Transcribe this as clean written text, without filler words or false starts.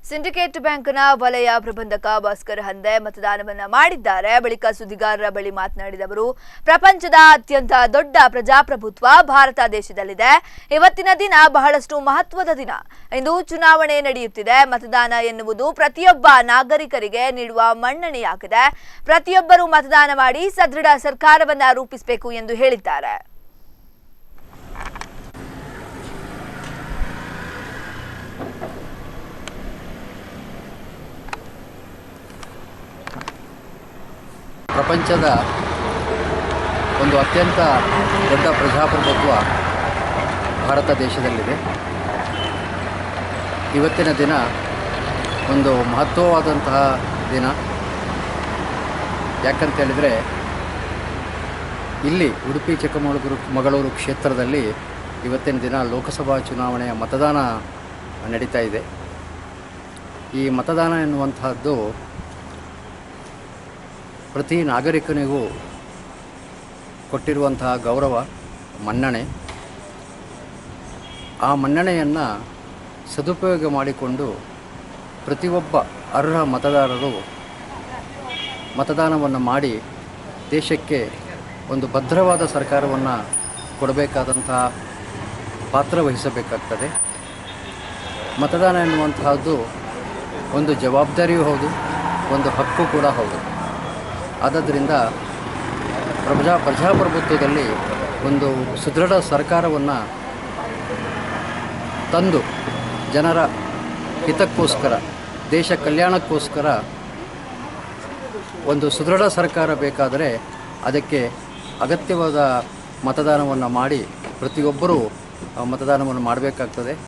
Syndicate ಬ್ಯಾಂಕ್ನ ವಲಯ ಪ್ರಬಂಧಕ ಭಾಸ್ಕರ್ ಹಂದೆ ಮತದಾನವನ್ನ ಮಾಡಿದ್ದಾರೆ. ಬಳಿಕ ಸುದ್ದಿಗಾರರ ಬಳಿ ಮಾತನಾಡಿದ ಅವರು, ಪ್ರಪಂಚದ ಅತ್ಯಂತ ದೊಡ್ಡ ಪ್ರಜಾಪ್ರಭುತ್ವ ಭಾರತ ದೇಶದಲ್ಲಿದೆ. ಇವತ್ತಿನ ದಿನ ಬಹಳಷ್ಟು ಮಹತ್ವದ ದಿನ. ಇಂದು ಚುನಾವಣೆ ನಡೆಯುತ್ತಿದೆ. ಮತದಾನ ಎನ್ನುವುದು ಪ್ರತಿಯೊಬ್ಬ ನಾಗರಿಕರಿಗೆ ನೀಡುವ ಮನ್ನಣೆಯಾಗಿದೆ. ಪ್ರತಿಯೊಬ್ಬರು ಮತದಾನ ಮಾಡಿ ಸದೃಢ ಸರ್ಕಾರವನ್ನ ರೂಪಿಸಬೇಕು ಎಂದು ಹೇಳಿದ್ದಾರೆ. ಪ್ರಪಂಚದ ಒಂದು ಅತ್ಯಂತ ದೊಡ್ಡ ಪ್ರಜಾಪ್ರಭುತ್ವ ಭಾರತ ದೇಶದಲ್ಲಿದೆ. ಇವತ್ತಿನ ದಿನ ಒಂದು ಮಹತ್ವವಾದಂತಹ ದಿನ. ಯಾಕಂತೇಳಿದರೆ ಇಲ್ಲಿ ಉಡುಪಿ ಚಿಕ್ಕಮಗಳೂರು ಕ್ಷೇತ್ರದಲ್ಲಿ ಇವತ್ತಿನ ದಿನ ಲೋಕಸಭಾ ಚುನಾವಣೆಯ ಮತದಾನ ನಡೀತಾ ಇದೆ. ಈ ಮತದಾನ ಎನ್ನುವಂತಹದ್ದು ಪ್ರತಿ ನಾಗರಿಕನಿಗೂ ಕೊಟ್ಟಿರುವಂತಹ ಗೌರವ, ಮನ್ನಣೆ. ಆ ಮನ್ನಣೆಯನ್ನು ಸದುಪಯೋಗ ಮಾಡಿಕೊಂಡು ಪ್ರತಿಯೊಬ್ಬ ಅರ್ಹ ಮತದಾರರು ಮತದಾನವನ್ನು ಮಾಡಿ ದೇಶಕ್ಕೆ ಒಂದು ಭದ್ರವಾದ ಸರ್ಕಾರವನ್ನು ಕೊಡಬೇಕಾದಂತಹ ಪಾತ್ರ ವಹಿಸಬೇಕಾಗ್ತದೆ. ಮತದಾನ ಎನ್ನುವಂತಹದ್ದು ಒಂದು ಜವಾಬ್ದಾರಿಯೂ ಹೌದು, ಒಂದು ಹಕ್ಕು ಕೂಡ ಹೌದು. ಆದ್ದರಿಂದ ಪ್ರಜಾಪ್ರಭುತ್ವದಲ್ಲಿ ಒಂದು ಸುದೃಢ ಸರ್ಕಾರವನ್ನು ತಂದು ಜನರ ಹಿತಕ್ಕೋಸ್ಕರ, ದೇಶ ಕಲ್ಯಾಣಕ್ಕೋಸ್ಕರ ಒಂದು ಸುದೃಢ ಸರ್ಕಾರ ಬೇಕಾದರೆ ಅದಕ್ಕೆ ಅಗತ್ಯವಾದ ಮತದಾನವನ್ನು ಮಾಡಿ ಪ್ರತಿಯೊಬ್ಬರೂ ಮತದಾನವನ್ನು ಮಾಡಬೇಕಾಗ್ತದೆ.